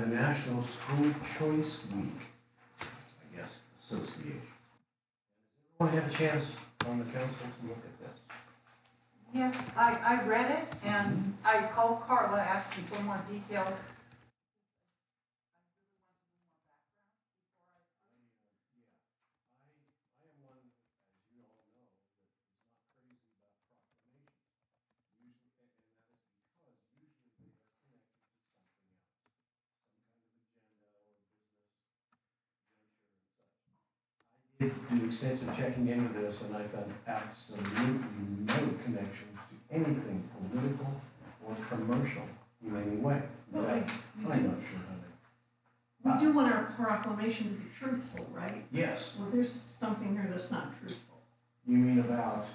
the National School Choice Week, I guess, Association. Does everyone have a chance on the council to look at this? Yes, I read it, and I called Carla asking for more details. Do extensive checking into this, and I found absolutely no connections to anything political or commercial in any way. Well, I'm not sure how we do want our proclamation to be truthful, right? Yes. Well, there's something here that's not truthful. You mean about?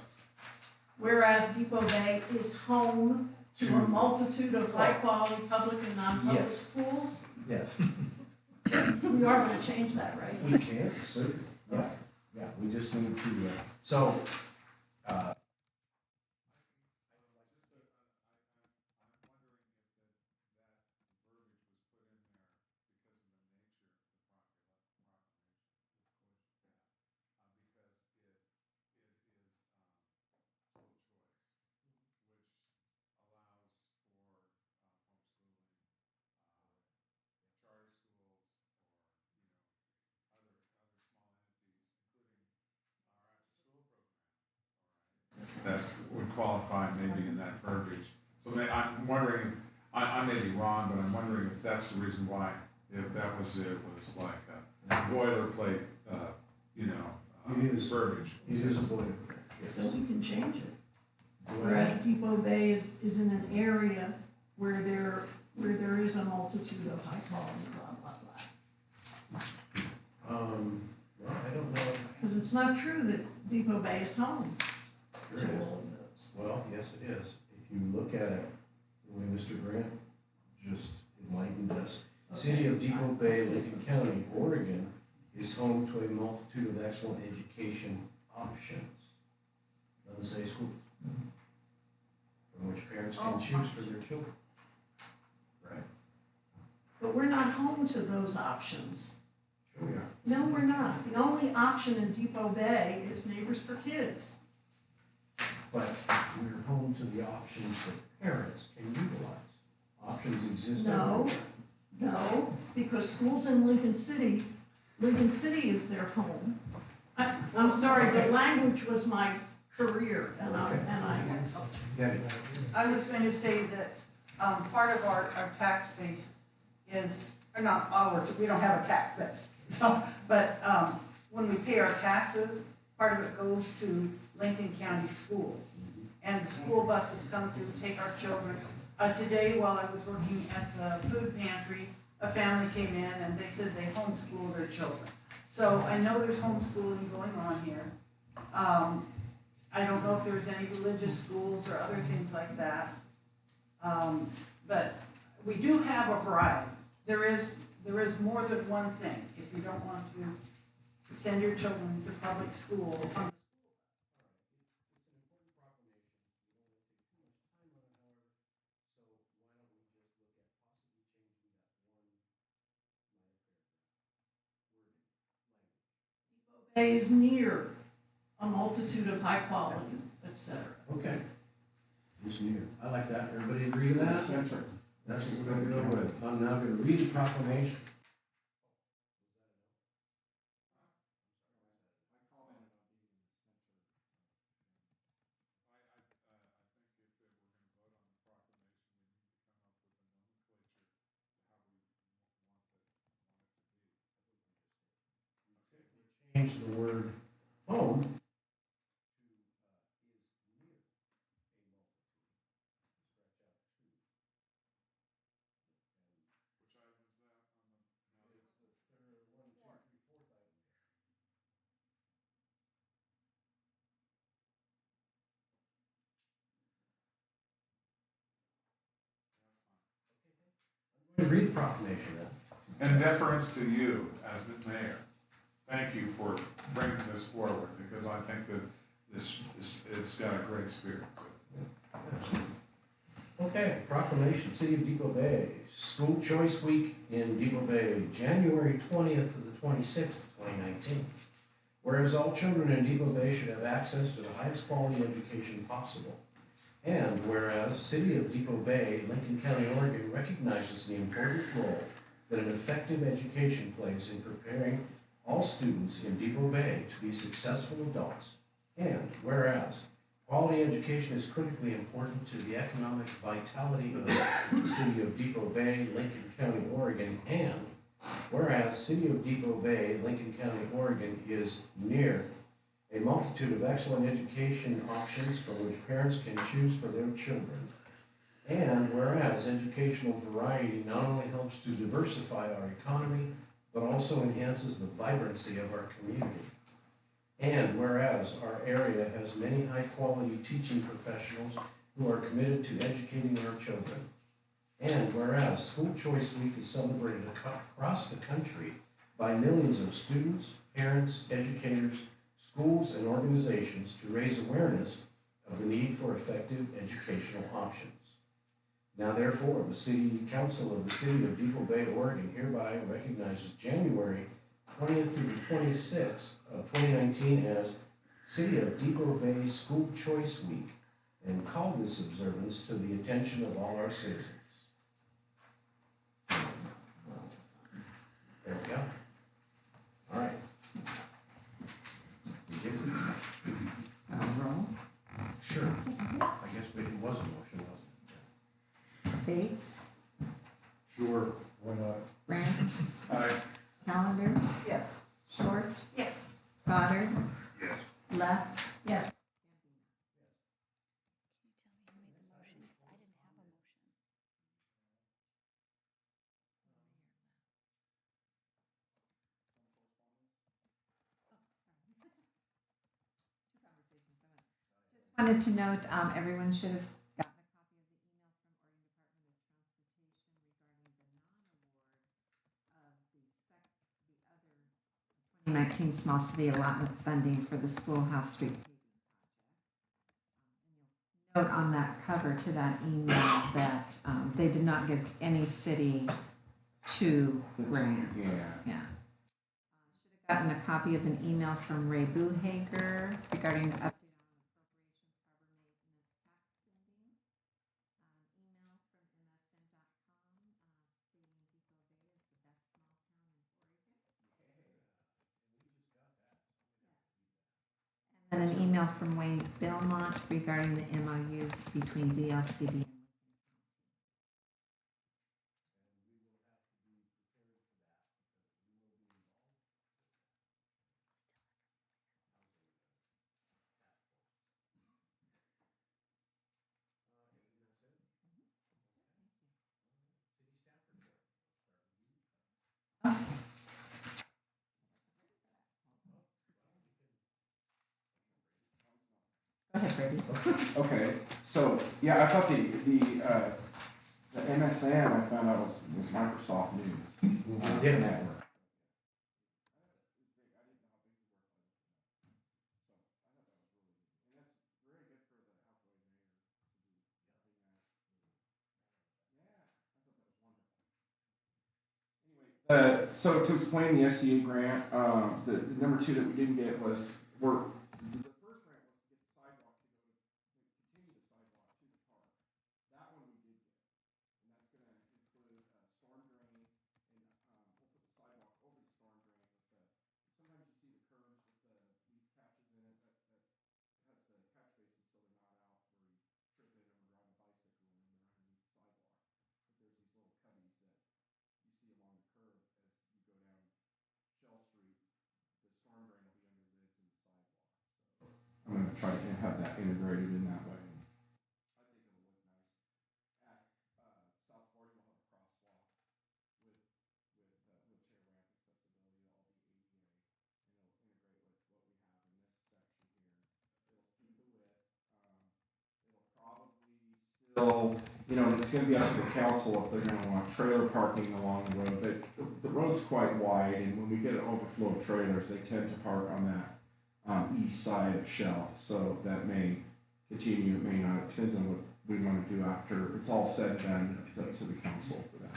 Whereas Depoe Bay is home to a multitude of high-quality public and non-public Yes. schools, Yes. we are going to change that, right? We can, certainly. Yeah, yeah, we just need to, so, that would qualify maybe in that verbiage. So I'm wondering, I may be wrong, but I'm wondering if that's the reason why, if that was it, was like a boilerplate, verbiage. it is a boilerplate. So we can change it. Whereas Depoe Bay is in an area where there is a multitude of high-quality blah, blah, blah. Well, I don't know. Because it's not true that Depoe Bay is home Sure to it is. all of those. Well, yes, it is. If you look at it, the way Mr. Grant just enlightened us, the city of Depoe Bay, Lincoln County, Oregon, is home to a multitude of excellent education options. Doesn't say schools, from which parents can choose for their children. Right? But we're not home to those options. Sure we are. No, we're not. The only option in Depoe Bay is Neighbors for Kids. But we're home to the options that parents can utilize. Options exist No, everywhere. no, because schools in Lincoln City is their home. I'm sorry, but language was my career, and Yeah. I was going to say that part of our tax base is, or not ours, we don't have a tax base. So, but when we pay our taxes, part of it goes to Lincoln County schools. And the school buses come to take our children. Today, while I was working at the food pantry, a family came in and they said they homeschool their children. So I know there's homeschooling going on here. I don't know if there's any religious schools or other things like that. But we do have a variety. There is more than one thing. If you don't want to send your children to public school, Bay is near a multitude of high quality, etc. Okay. It's near. I like that. Everybody agree with that? Center. That's what we're gonna go with. I'm now gonna read the proclamation. Change the word home. Read the proclamation then. In deference to you as the mayor, thank you for bringing this forward, because I think that it's got a great spirit to it. Okay, proclamation, City of Depoe Bay, School Choice Week in Depoe Bay, January 20th to the 26th, 2019. Whereas all children in Depoe Bay should have access to the highest quality education possible. And whereas City of Depoe Bay, Lincoln County, Oregon recognizes the important role that an effective education plays in preparing all students in Depoe Bay to be successful adults. And whereas quality education is critically important to the economic vitality of the City of Depoe Bay, Lincoln County, Oregon. And whereas City of Depoe Bay, Lincoln County, Oregon is near a multitude of excellent education options from which parents can choose for their children. And whereas educational variety not only helps to diversify our economy, but also enhances the vibrancy of our community. And whereas our area has many high-quality teaching professionals who are committed to educating our children. And whereas School Choice Week is celebrated across the country by millions of students, parents, educators, schools, and organizations to raise awareness of the need for effective educational options. Now therefore, the City Council of the City of Depoe Bay, Oregon hereby recognizes January 20th through the 26th of 2019 as City of Depoe Bay School Choice Week and call this observance to the attention of all our citizens. There we go. All right. We did it. Roll. Sure. I guess it was a motion, wasn't it? Bates, Sure, why not? Brandt, Aye. Callender, Yes. Short, Yes. Goddard, Yes. Left, Yes. wanted to note, everyone should have gotten a copy of the email from Oregon Department of Transportation regarding the non-award of the other 2019 small city allotment funding for the Schoolhouse Street paving project. Note on that cover to that email that they did not give any city two grants. Yeah. Should have gotten a copy of an email from Ray Buhager regarding the update on appropriations harbor maintenance tax spending. Email from msn.com stating Depot Bay is the best small town in Oregon. And then an email from Wayne Belmont regarding the MOU between DLCD and Go ahead, Brady. Okay, so, yeah, I thought the MSN I found out was Microsoft News. Yeah. Network. So to explain the SCA grant, the number two that we didn't get was, the first grant was to get the sidewalk to continue the sidewalk to the park. That one we did get, and that's gonna include storm drain, and we'll put the sidewalk over the storm drain with sometimes you see the curbs with the leaf patches in it that has the catch basin so they're not out where you trip in them or ride a bicycle and they're underneath the sidewalk. But there's these little cubbies that you see along the curb as you go down Shell Street. The storm drain will be under lids in the sidewalk. So I'm going to try to have that integrated in that way. I think it'll look nice. At South 40, we'll have a crosswalk with wheelchair ramp accessibility. It'll all be ADA, and it'll integrate with what we have in this section here. It'll keep the width. It'll probably still, it's going to be up to the council if they're going to want trailer parking along the road. But the road's quite wide, and when we get an overflow of trailers, they tend to park on that east side of Shell. So that may continue, it may not. It depends on what we want to do after it's all said and done to the council for that.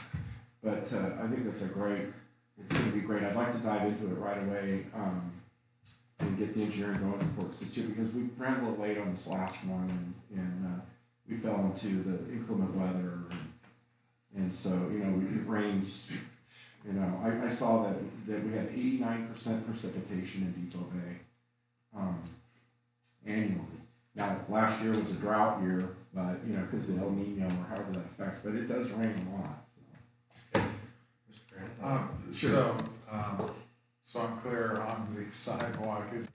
But I think it's going to be great. I'd like to dive into it right away and get the engineering going for us this year, because we ran a little late on this last one, and we fell into the inclement weather, and so, it rains. I saw that we had 89% precipitation in Depoe Bay annually. Now, last year was a drought year, but, because of the El Nino or however that affects, but it does rain a lot. Sure. So I'm clear on the sidewalk. Is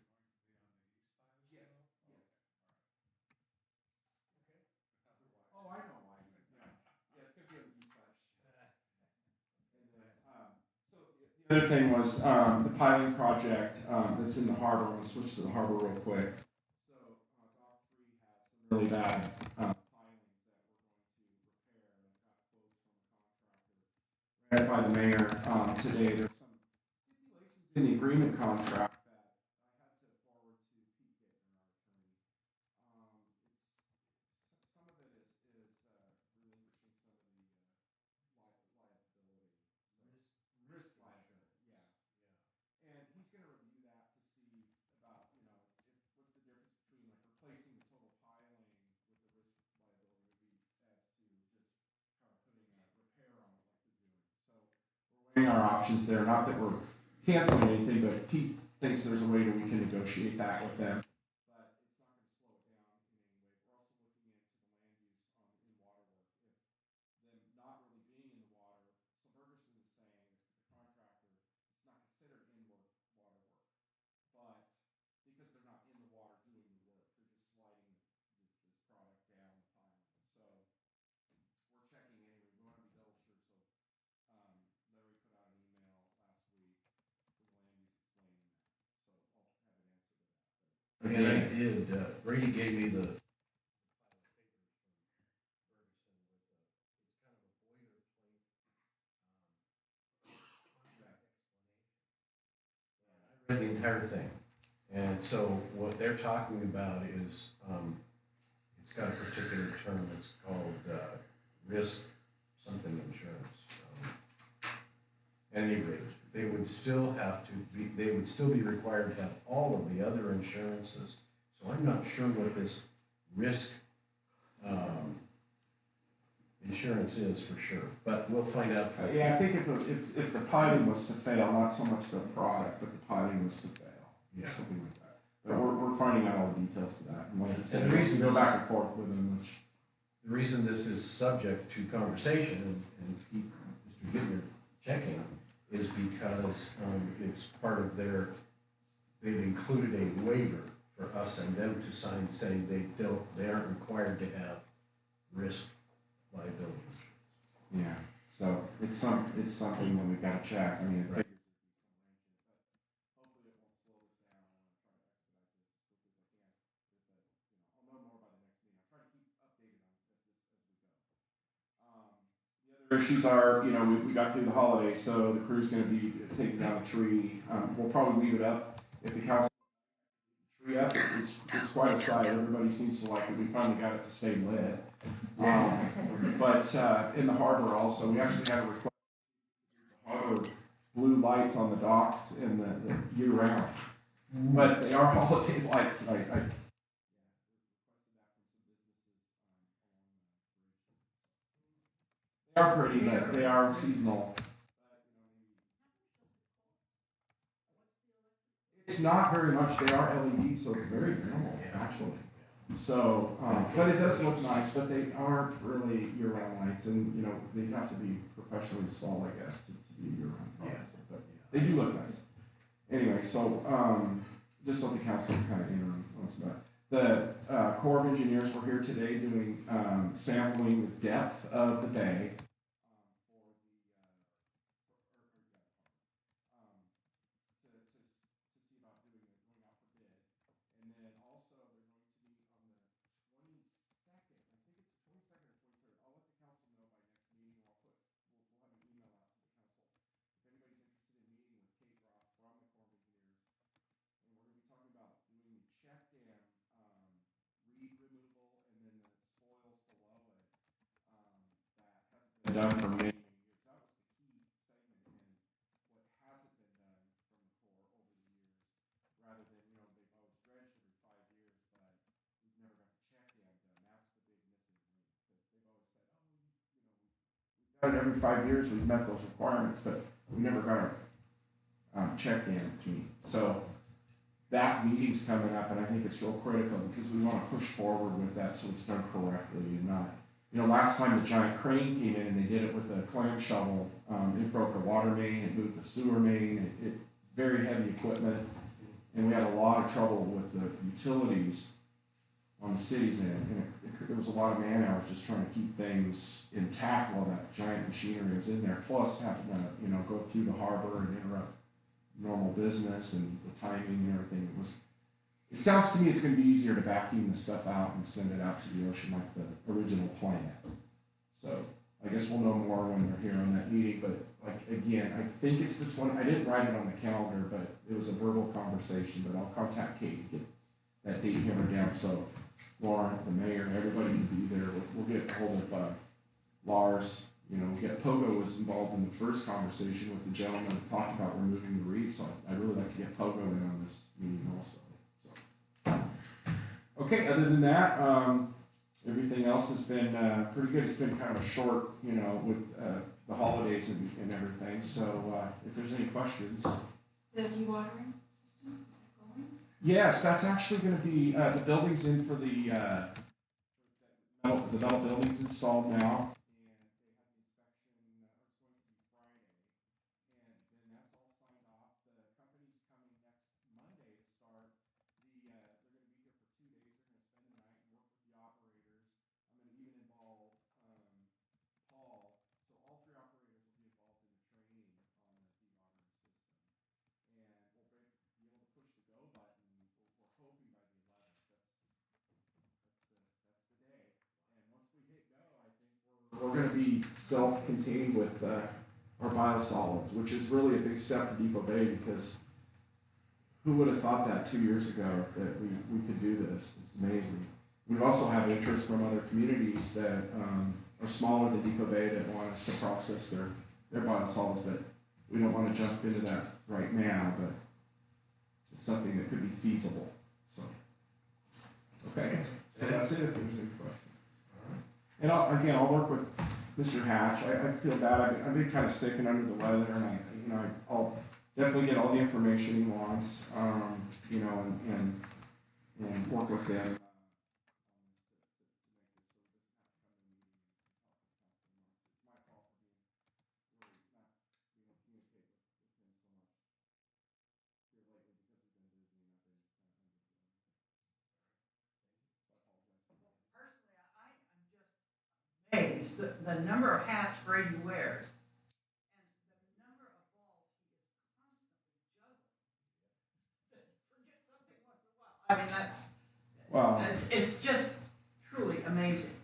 Oh, I know why. Yeah, it's gonna be on the east side. And then, so the other thing was the piling project that's in the harbor. I'm gonna switch to the harbor real quick. So Dock 3 has some really bad pilings that we're going to repair. And I got quotes from a contractor. Read by the mayor today. There's some stipulations in the agreement contract that I had to forward to Pete Gittner, our attorney. Some of it is relinquishing some of the liability, risk liability, yeah. And he's going to review that to see about, what's the difference between like replacing the total piling with the risk liability would be as to just kind of putting a repair on it like they're doing. So we're weighing our options there. Not that we're canceling anything, but Pete thinks there's a way that we can negotiate that with them. But it's not going to slow it down in any way. We're also looking into the land use in water work. If them not really being in the water, so Ferguson is saying, the contractor, it's not considered in-work water work. But because they're not in the water doing the work, they're just sliding this product down the piling. So we're checking anyway. We want to be double sure. So Larry put out an email last week to the land use explaining that. So I'll have an answer to that. But And I did, Brady gave me the read the entire thing. And so what they're talking about is, it's got a particular term that's called risk something insurance. At any rate, they would still be required to have all of the other insurances. So I'm not sure what this risk insurance is for sure, but we'll find out. yeah, I think if the piling was to fail, not so much the product, but the piling was to fail, Yeah. something like that. But we're finding out all the details to that. And like I said, And the reason go this back and forth with them, which the reason this is subject to conversation and keep Mr. Gittner checking is because it's part of they've included a waiver for us and them to sign saying they aren't required to have risk liability insurance. yeah. So it's something that we've got to check. I mean, it Right. figures but hopefully it won't slow us down. I'm going to try to expedite this as quickly as I can. I'll know more by the next meeting. I'll try to keep updated on as we go. The other issues are, we got through the holidays, so the crew's going to be taking down the tree. We'll probably leave it up if the council tree up. It's quite a sight. Everybody seems to like it. We finally got it to stay lit. But in the harbor also, we actually have a request for harbor blue lights on the docks in the year round. But they are holiday lights. I requested that from some businesses along the bridge. They are pretty, but they are seasonal. It's not very much. They are LED, so it's very minimal, actually. So, but it does look nice, but they aren't really year-round lights, and they have to be professionally installed, I guess, to be year-round. Yeah. But they do look nice. Anyway, so just let the council kind of in on some of that. The Corps of Engineers were here today doing sampling the depth of the bay. Talking about doing the check dam reed removal and then the soils below. done for many, many years. That was the key segment in what hasn't been done from the Corps over the years. Rather than, you know, they've always dredged every 5 years, but we've never got the check dam done. That's the big missing link, because they've always said, oh, we've done it every 5 years, we've met those requirements, but we never got our check dam clean. So that meeting's coming up, and I think it's real critical because we want to push forward with that so it's done correctly and not, you know, last time the giant crane came in and they did it with a clam shovel, it broke a water main, it moved the sewer main, it very heavy equipment, and we had a lot of trouble with the utilities on the city's end, and it was a lot of man hours just trying to keep things intact while that giant machinery was in there, plus having to, you know, go through the harbor and interrupt normal business and the timing and everything. It sounds to me it's going to be easier to vacuum the stuff out and send it out to the ocean like the original plan. So I guess we'll know more when we're here on that meeting, but like, again, I think it's the 20, I didn't write it on the calendar, but it was a verbal conversation, but I'll contact Kate and get that date hammered down. So Lauren, the mayor, everybody can be there. We'll get a hold of Lars. You know, Pogo was involved in the first conversation with the gentleman talking about removing the reeds, so I'd really like to get Pogo in on this meeting also. So, okay, other than that, everything else has been pretty good. It's been kind of a short, you know, with the holidays and everything. So if there's any questions. The dewatering system, is that going? Yes, that's actually going to be, the building's in for the metal building's installed now. We're going to be self-contained with our biosolids, which is really a big step for Depoe Bay because who would have thought that 2 years ago that we could do this? It's amazing. We also have interest from other communities that are smaller than Depoe Bay that want us to process their biosolids, but we don't want to jump into that right now, but it's something that could be feasible. So, okay, so that's it if there's any questions. And I'll work with Mr. Hatch. I feel bad. I've been kind of sick and under the weather, and I'll definitely get all the information he wants, you know, and work with them. Amazed the number of hats Brady wears and the number of balls he is constantly juggling. Forget something once in a while. I mean, it's just truly amazing.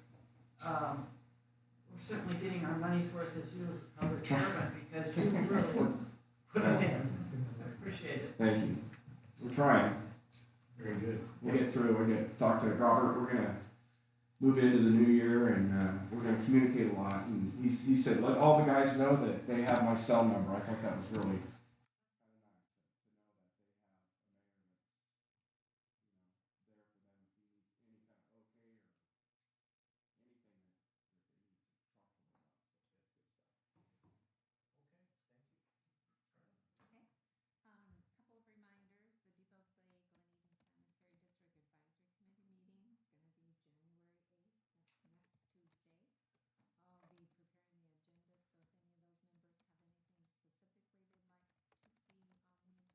We're certainly getting our money's worth as you as a public servant because you really put it in. I appreciate it. Thank you. We're trying. Very good. We'll get through. We're going to talk to Robert. We're going to move into the new year, and we're going to communicate a lot. And he said, let all the guys know that they have my cell number. I thought that was really Couple of reminders, the Depoe Bay Gleneden Sanitary District Advisory Committee meeting is going to be January 8th, that's next Tuesday. I'll be preparing the agenda, so if any of those members have anything specifically they'd like to see on the agenda, to please let me know this week. What time are you talking about? 2 o'clock, January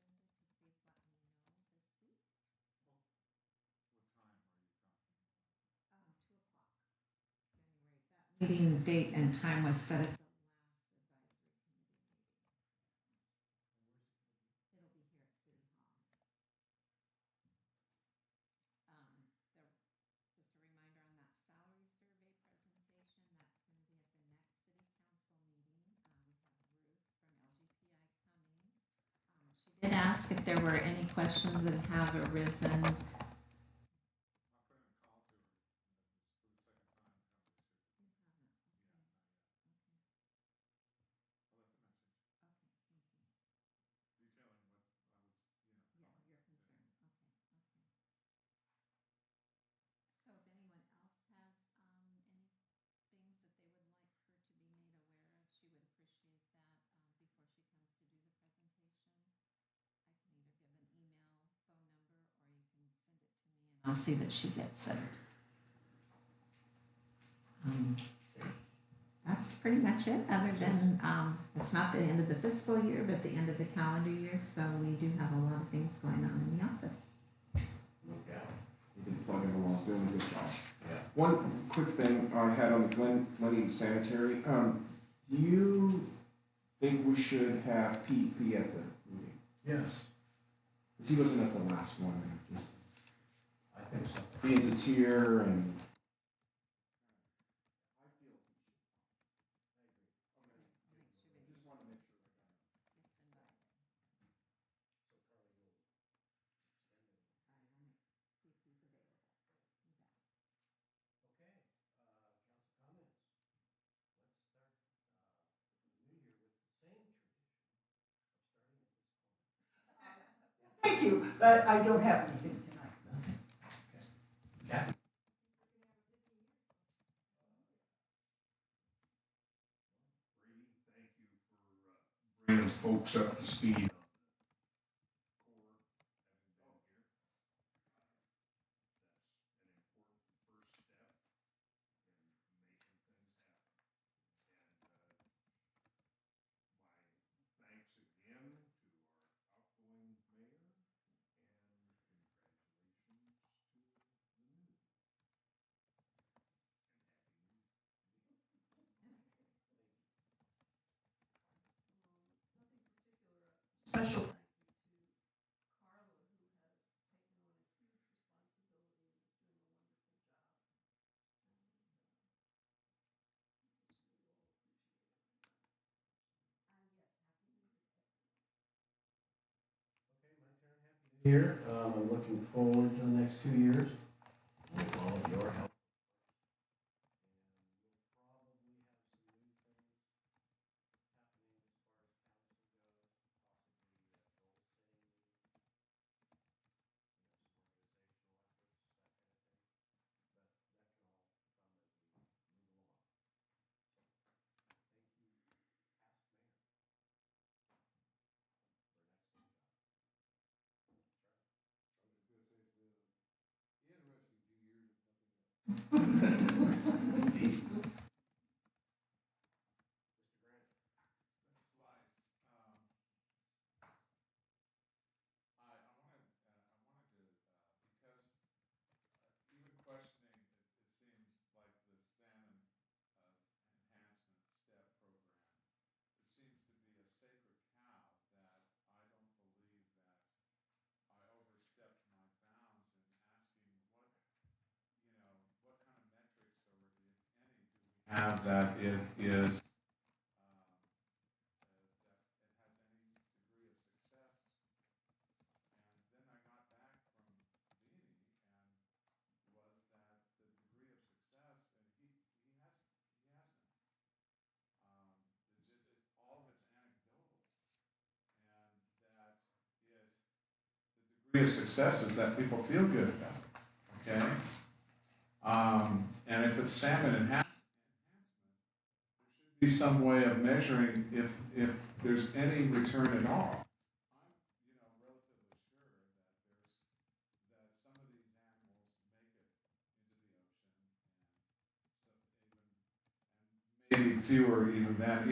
8th. That meeting date and time was set at the last advisory committee meeting. It'll be here at City Hall. Just a reminder on that salary survey presentation, that's going to be at the next City Council meeting. We have Ruth from LGPI coming. She did ask if there were any questions that have arisen. I'll put in a call to her for the second time. I'll see that she gets it. That's pretty much it, other than, it's not the end of the fiscal year, but the end of the calendar year, so we do have a lot of things going on in the office. No doubt. You've been plugging along, doing a good job. Yeah. One quick thing I had on the Glenn Sanitary, do you think we should have Pete at the meeting? Yes, Because he wasn't at the last one, and just I think so. being it's here and. I feel he should. I agree. Okay. I just want to make sure I got it. Okay, council comments. Let's start, for the new year with the same tradition of starting at this corner. Thank you, but I don't have anything tonight. Kathy? Brady, thank you for bringing folks up to speed on the core, having been here. That's an important first step in making things happen. And my thanks again to our outgoing mayor, and congratulations to the new. Special thank you to Carla, who has taken on a huge responsibility and is doing a wonderful job. Okay, my turn. Happy And yes, Happy New Year to everyone. New Year. I'm looking forward to the next 2 years with all of your help. Have that it is that it has any degree of success. And then I got back from Beanie and was that the degree of success, and he hasn't. It's all of it's anecdotal, and that the degree of success is that people feel good about it. Okay, and if it's salmon enhancement, be some way of measuring if there's any return at all. I'm, relatively sure that some of these animals make it into the ocean, and maybe fewer even then.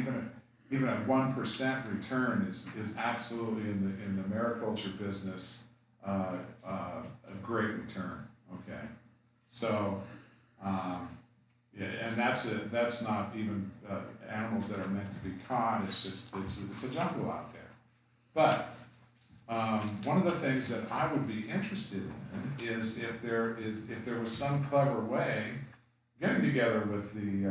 Even a 1% return is absolutely in the mariculture business a great return. Okay, so. Yeah, and that's not even animals that are meant to be caught. It's just it's a jungle out there. But one of the things that I would be interested in is if there was some clever way getting together with the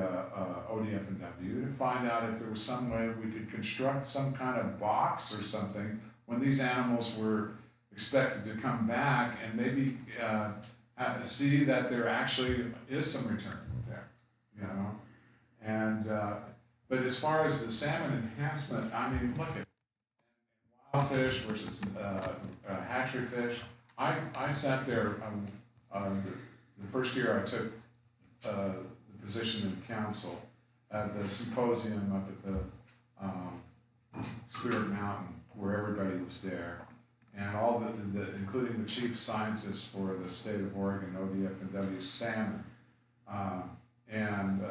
ODF&W to find out if there was some way we could construct some kind of box or something when these animals were expected to come back, and maybe see that there actually is some return there, and but as far as the salmon enhancement, I mean, look at wild fish versus hatchery fish. I sat there the first year I took the position in council at the symposium up at the Spirit Mountain, where everybody was there, and all including the chief scientist for the state of Oregon, ODF&W Salmon, and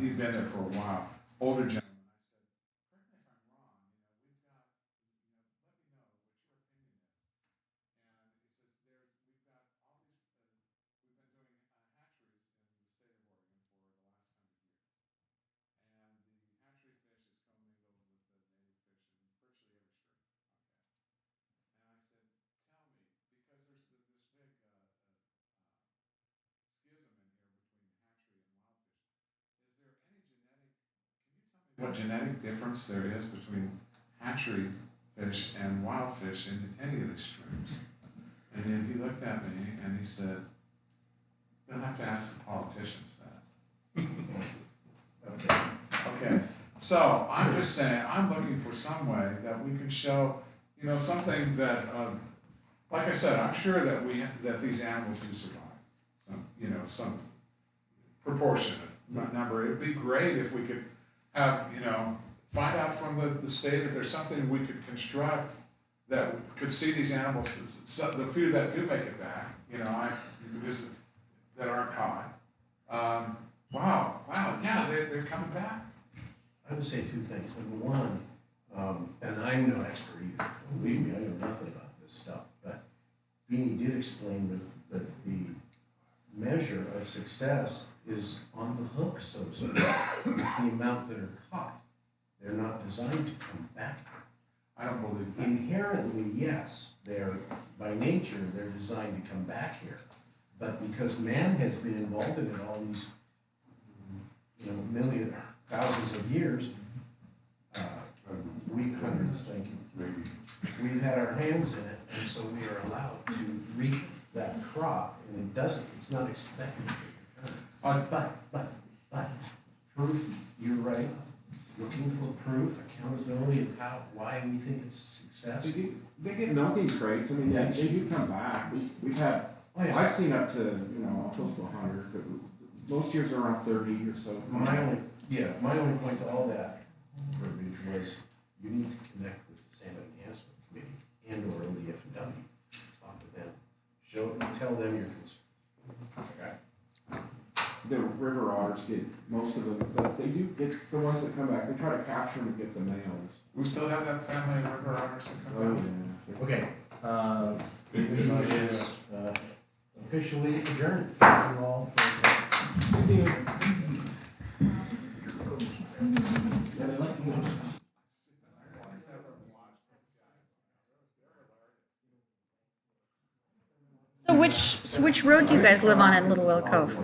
he'd been there for a while, older gentleman. I said, correct me if I'm wrong, we've got, let me know what your opinion is. And he says, we've got all these, we've been doing hatcheries in the state of Oregon for the last 100 years. And the hatchery fish is commingled with the native fish in virtually every stream. Okay. And I said, tell me, because there's this big schism in here between hatchery and wild fish, is there any genetic, can you tell me what genetic difference there is between hatchery fish and wild fish in any of the streams? And then he looked at me and he said, you'll have to ask the politicians that. Okay. Okay, so I'm just saying, I'm looking for some way that we can show, something that, like I said, I'm sure that these animals do survive. Some proportionate number. It'd be great if we could have, find out from the state if there's something we could construct that could see these animals, the few that do make it back, that aren't caught. Wow, yeah, they're coming back. I would say two things. Number one, and I'm no expert either. Believe me, I know nothing about this stuff. But Beanie did explain that the measure of success is on the hook, so to speak. It's the amount that are caught. They're not designed to come back. I don't believe that. Inherently, yes, by nature, they're designed to come back here. But because man has been involved in it all these, thousands of years, hundreds, thank you. We've had our hands in it, and so we are allowed to reap that crop, and it's not expected to return. But proof, you're right, looking for proof, accountability of why we think it's a success. They get milking crates, they do come back. We've had, I've seen up to, close to 100, but most years are around 30 or so. My only point to all that verbiage was you need to connect with the Salmon Enhancement Committee and or ODF&W. Talk to them. Tell them your concern. Okay. The river otters get most of them, but they do get the ones that come back. They try to capture them and get the males. We still have that family of river otters that come back. Okay. The meeting is officially adjourned. Thank you all for. Thank you. So which road do you guys live on in Little Willow Cove?